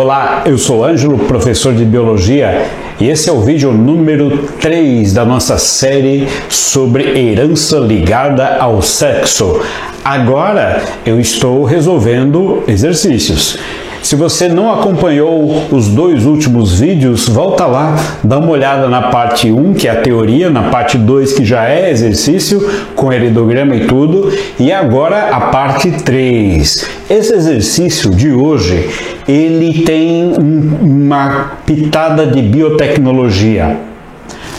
Olá, eu sou Ângelo, professor de Biologia, e esse é o vídeo número 3 da nossa série sobre herança ligada ao sexo. Agora eu estou resolvendo exercícios. Se você não acompanhou os dois últimos vídeos, volta lá, dá uma olhada na parte 1, que é a teoria, na parte 2, que já é exercício, com heredograma e tudo, e agora a parte 3. Esse exercício de hoje, ele tem uma pitada de biotecnologia,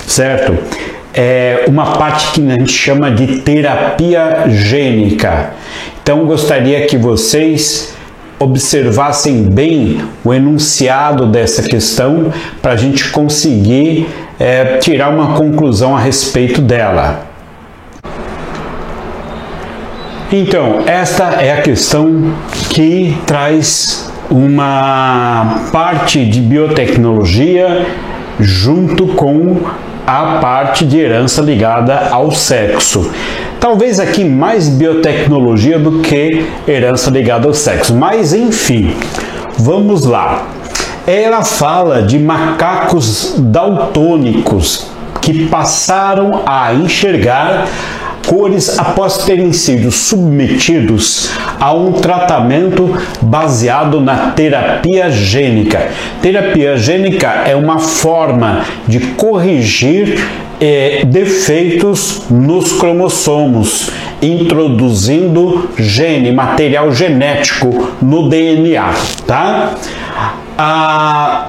certo? É uma parte que a gente chama de terapia gênica. Então, gostaria que vocês observassem bem o enunciado dessa questão para a gente conseguir tirar uma conclusão a respeito dela. Então, esta é a questão que traz uma parte de biotecnologia junto com a parte de herança ligada ao sexo. Talvez aqui mais biotecnologia do que herança ligada ao sexo, mas enfim, vamos lá. Ela fala de macacos daltônicos que passaram a enxergar cores após terem sido submetidos a um tratamento baseado na terapia gênica. Terapia gênica é uma forma de corrigir defeitos nos cromossomos, introduzindo material genético no DNA, tá?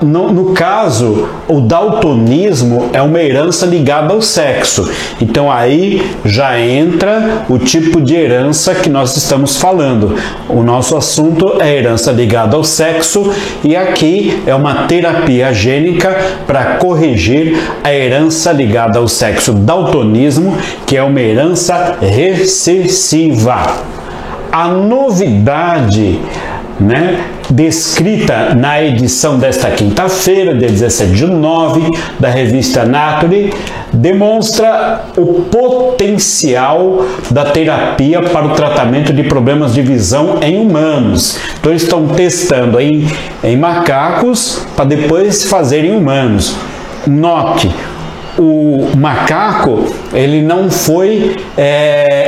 No caso, o daltonismo é uma herança ligada ao sexo. Então aí já entra o tipo de herança que nós estamos falando. O nosso assunto é herança ligada ao sexo e aqui é uma terapia gênica para corrigir a herança ligada ao sexo, daltonismo, que é uma herança recessiva. A novidade, descrita na edição desta quinta-feira, dia 17 de 9, da revista Nature, demonstra o potencial da terapia para o tratamento de problemas de visão em humanos. Então, eles estão testando em macacos para depois fazer em humanos. Note, o macaco ele não foi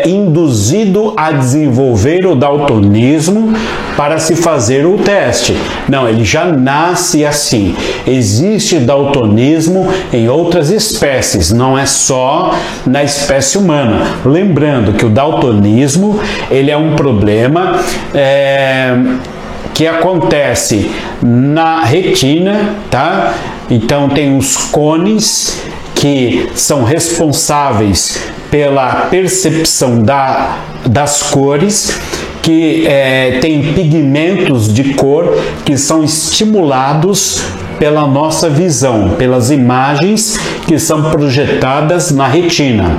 induzido a desenvolver o daltonismo para se fazer o teste. Não, ele já nasce assim. Existe daltonismo em outras espécies, não é só na espécie humana. Lembrando que o daltonismo ele é um problema que acontece na retina, tá? Então tem os cones que são responsáveis pela percepção das cores, que tem pigmentos de cor que são estimulados pela nossa visão, pelas imagens que são projetadas na retina.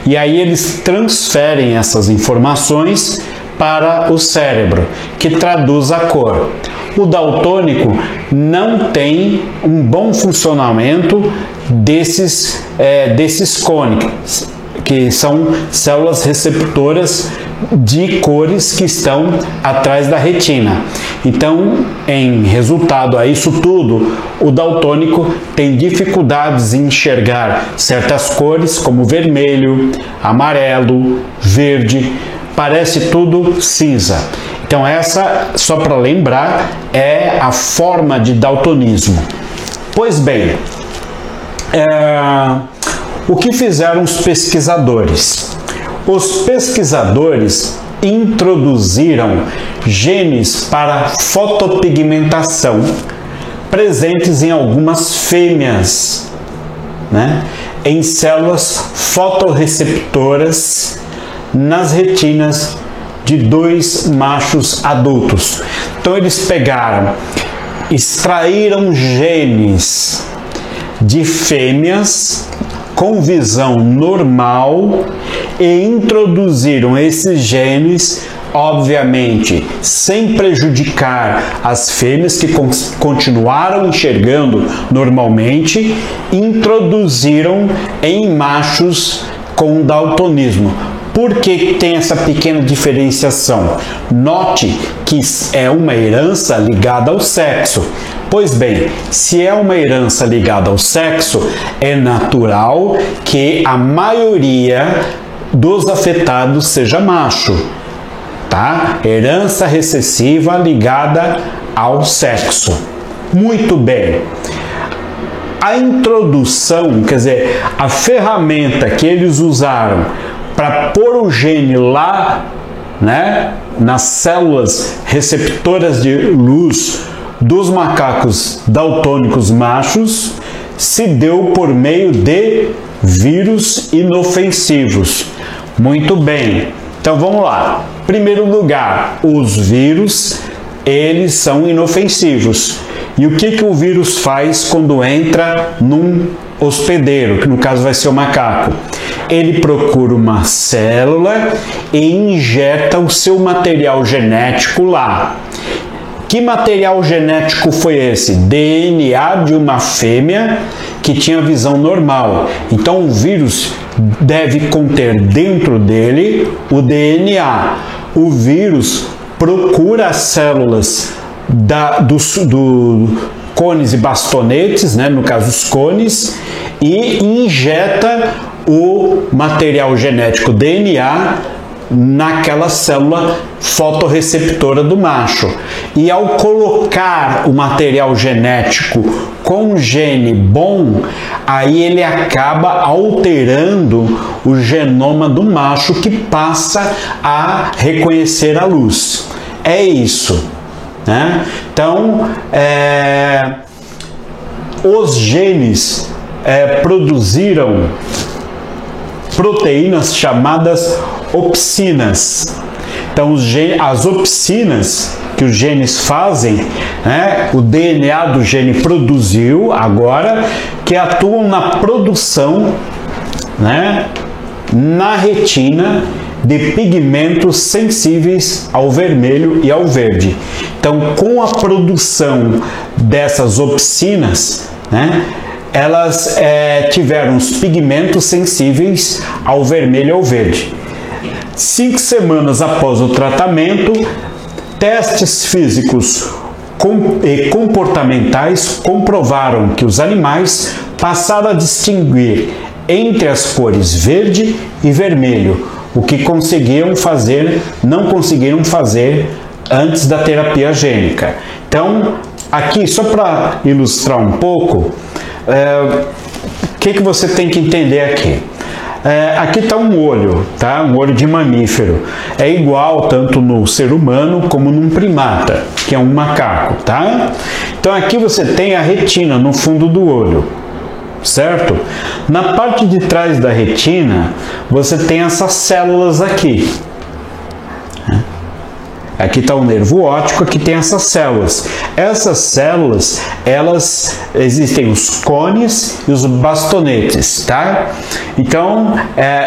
E aí eles transferem essas informações para o cérebro, que traduz a cor. O daltônico não tem um bom funcionamento desses cones, que são células receptoras de cores que estão atrás da retina. Então, em resultado a isso tudo, o daltônico tem dificuldades em enxergar certas cores, como vermelho, amarelo, verde, parece tudo cinza. Então essa, só para lembrar, é a forma de daltonismo. Pois bem, o que fizeram os pesquisadores? Os pesquisadores introduziram genes para fotopigmentação presentes em algumas fêmeas, em células fotorreceptoras nas retinas de 2 machos adultos. Então eles extraíram genes de fêmeas com visão normal e introduziram esses genes, obviamente, sem prejudicar as fêmeas que continuaram enxergando normalmente, introduziram em machos com daltonismo. Por que tem essa pequena diferenciação? Note que é uma herança ligada ao sexo. Pois bem, se é uma herança ligada ao sexo, é natural que a maioria dos afetados seja macho, tá? Herança recessiva ligada ao sexo. Muito bem. A introdução, quer dizer, a ferramenta que eles usaram para pôr o gene lá, né, nas células receptoras de luz dos macacos daltônicos machos, se deu por meio de vírus inofensivos. Muito bem, então vamos lá. Primeiro lugar, os vírus, eles são inofensivos. E o que o vírus faz quando entra num hospedeiro, que no caso vai ser o macaco? Ele procura uma célula e injeta o seu material genético lá. Que material genético foi esse? DNA de uma fêmea que tinha visão normal. Então o vírus deve conter dentro dele o DNA. O vírus procura as células do cones e bastonetes, né, no caso os cones, e injeta o material genético DNA naquela célula fotorreceptora do macho. E ao colocar o material genético com gene bom, aí ele acaba alterando o genoma do macho, que passa a reconhecer a luz. É isso, né? Então, os genes produziram proteínas chamadas opsinas. Então, as opsinas que os genes fazem, né, o DNA do gene produziu agora, que atuam na produção, né, na retina, de pigmentos sensíveis ao vermelho e ao verde. Então, com a produção dessas opsinas, né, elas tiveram os pigmentos sensíveis ao vermelho e ao verde. 5 semanas após o tratamento, testes físicos e comportamentais comprovaram que os animais passaram a distinguir entre as cores verde e vermelho, o que não conseguiram fazer antes da terapia gênica. Então, aqui, só para ilustrar um pouco, o que você tem que entender aqui? Aqui está um olho, tá? Um olho de mamífero. É igual tanto no ser humano como num primata, que é um macaco, tá? Então aqui você tem a retina no fundo do olho, certo? Na parte de trás da retina, você tem essas células aqui. Aqui está o nervo óptico, aqui tem essas células. Essas células, elas existem os cones e os bastonetes, tá? Então,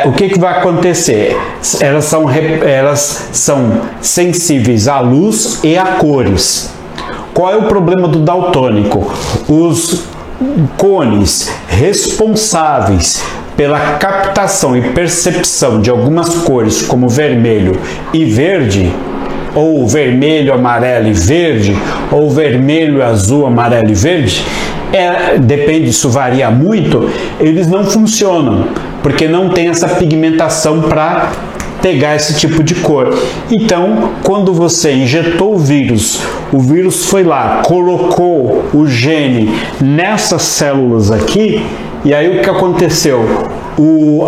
o que vai acontecer? Elas são sensíveis à luz e a cores. Qual é o problema do daltônico? Os cones responsáveis pela captação e percepção de algumas cores, como vermelho e verde, ou vermelho, amarelo e verde, ou vermelho, azul, amarelo e verde, depende, isso varia muito, eles não funcionam, porque não tem essa pigmentação para pegar esse tipo de cor. Então, quando você injetou o vírus foi lá, colocou o gene nessas células aqui, e aí o que aconteceu?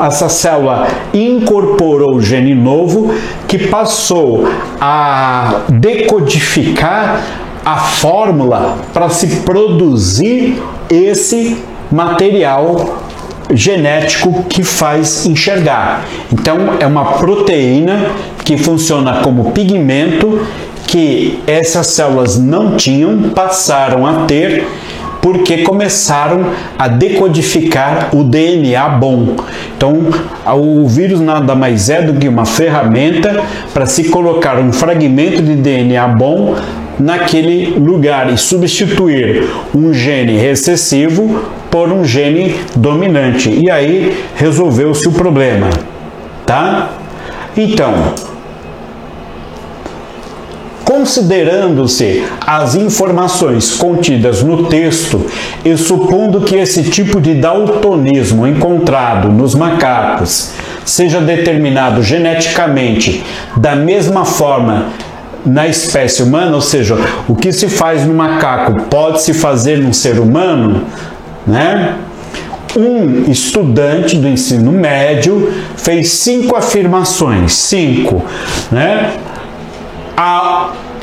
Essa célula incorporou o gene novo, que passou a decodificar a fórmula para se produzir esse material genético que faz enxergar. Então, é uma proteína que funciona como pigmento, que essas células não tinham, passaram a ter, porque começaram a decodificar o DNA bom. Então, o vírus nada mais é do que uma ferramenta para se colocar um fragmento de DNA bom naquele lugar e substituir um gene recessivo por um gene dominante. E aí resolveu-se o problema, tá? Então, considerando-se as informações contidas no texto e supondo que esse tipo de daltonismo encontrado nos macacos seja determinado geneticamente da mesma forma na espécie humana, ou seja, o que se faz no macaco pode se fazer num ser humano, né? Um estudante do ensino médio fez 5 afirmações, 5, né?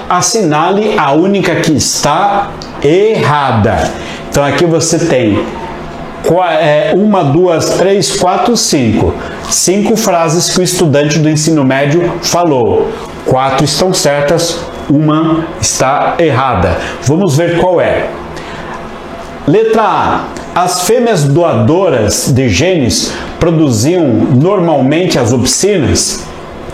Assinale a única que está errada. Então aqui você tem 1, 2, 3, 4, 5. 5 frases que o estudante do ensino médio falou. 4 estão certas, uma está errada. Vamos ver qual é. Letra A. As fêmeas doadoras de genes produziam normalmente as opsinas?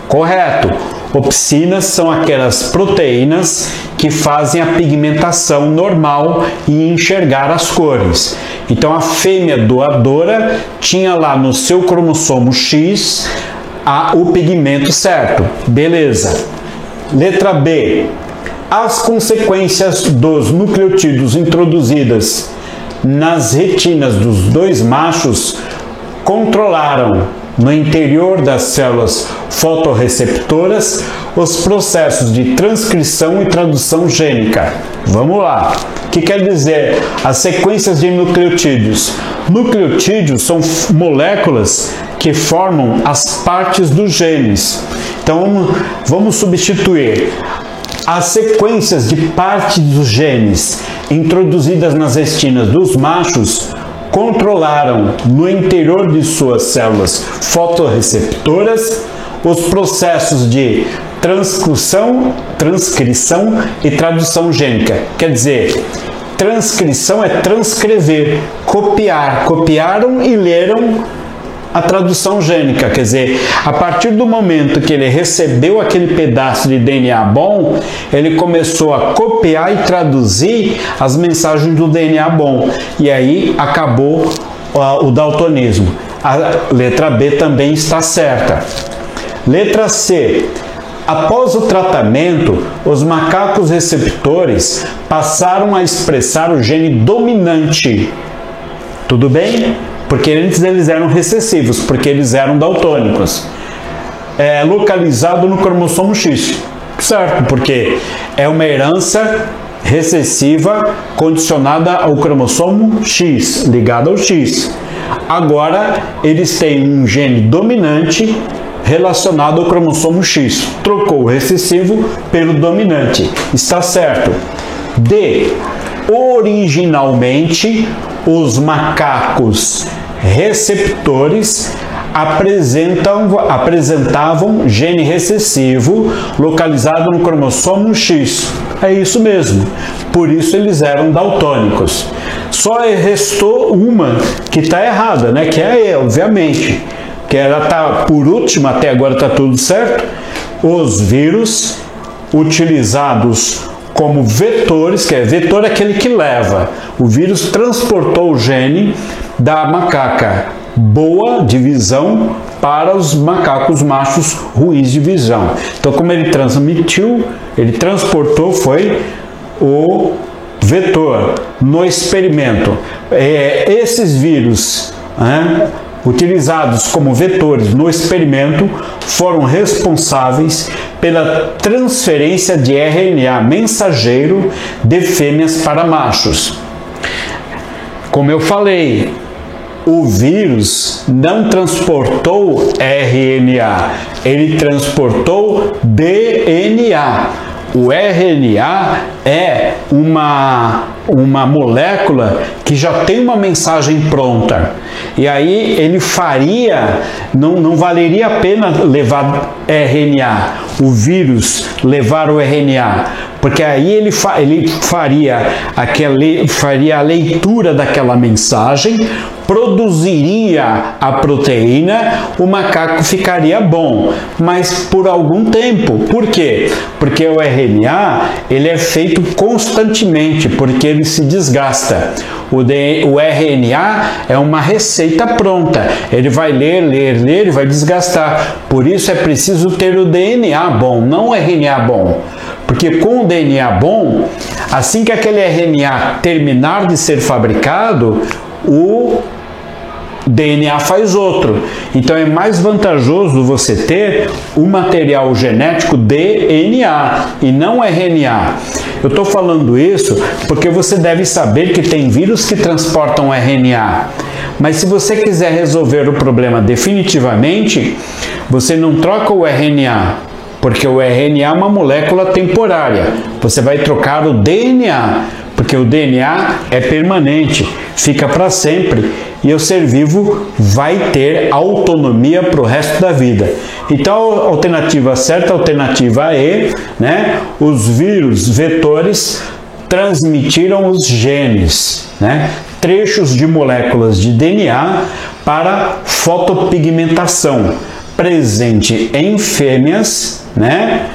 Correto. Opsinas são aquelas proteínas que fazem a pigmentação normal e enxergar as cores. Então a fêmea doadora tinha lá no seu cromossomo X o pigmento certo. Beleza. Letra B. As consequências dos nucleotídeos introduzidas nas retinas dos 2 machos controlaram no interior das células fotorreceptoras os processos de transcrição e tradução gênica. Vamos lá. O que quer dizer as sequências de nucleotídeos? Nucleotídeos são moléculas que formam as partes dos genes. Então vamos substituir as sequências de parte dos genes introduzidas nas retinas dos machos controlaram no interior de suas células fotorreceptoras os processos de transcrição e tradução gênica. Quer dizer, transcrição é transcrever, copiar. Copiaram e leram a tradução gênica, quer dizer, a partir do momento que ele recebeu aquele pedaço de DNA bom, ele começou a copiar e traduzir as mensagens do DNA bom, e aí acabou o daltonismo. A letra B também está certa. Letra C. Após o tratamento, os macacos receptores passaram a expressar o gene dominante. Tudo bem? Porque antes eles eram recessivos, porque eles eram daltônicos. Localizado no cromossomo X. Certo, porque é uma herança recessiva condicionada ao cromossomo X, ligada ao X. Agora, eles têm um gene dominante relacionado ao cromossomo X. Trocou o recessivo pelo dominante. Está certo. D. Originalmente, os macacos receptores apresentavam gene recessivo localizado no cromossomo X. É isso mesmo. Por isso eles eram daltônicos. Só restou uma que está errada, né? Que é, obviamente, que ela está por último, até agora está tudo certo. Os vírus utilizados como vetores, que é vetor aquele que leva. O vírus transportou o gene da macaca boa de visão para os macacos machos ruins de visão. Então, como ele transmitiu, ele transportou, foi o vetor no experimento. Esses vírus, utilizados como vetores no experimento, foram responsáveis pela transferência de RNA mensageiro de fêmeas para machos. Como eu falei, o vírus não transportou RNA, ele transportou DNA. O RNA é uma molécula que já tem uma mensagem pronta. E aí ele não valeria a pena levar RNA, o vírus levar o RNA, porque aí ele faria a leitura daquela mensagem, produziria a proteína, o macaco ficaria bom, mas por algum tempo. Por quê? Porque o RNA ele é feito feito constantemente, porque ele se desgasta. O RNA é uma receita pronta. Ele vai ler e vai desgastar. Por isso é preciso ter o DNA bom, não o RNA bom. Porque com o DNA bom, assim que aquele RNA terminar de ser fabricado, o DNA faz outro. Então é mais vantajoso você ter o material genético DNA e não RNA. Eu estou falando isso porque você deve saber que tem vírus que transportam RNA. Mas se você quiser resolver o problema definitivamente, você não troca o RNA, porque o RNA é uma molécula temporária. Você vai trocar o DNA, porque o DNA é permanente, fica para sempre e o ser vivo vai ter autonomia para o resto da vida. Então, a alternativa certa, a alternativa E, né? Os vírus vetores transmitiram os genes, né? Trechos de moléculas de DNA para fotopigmentação, presente em fêmeas, né?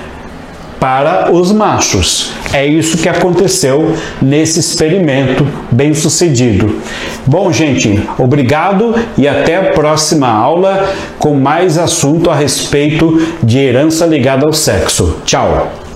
Para os machos. É isso que aconteceu nesse experimento bem sucedido. Bom, gente, obrigado e até a próxima aula com mais assunto a respeito de herança ligada ao sexo. Tchau!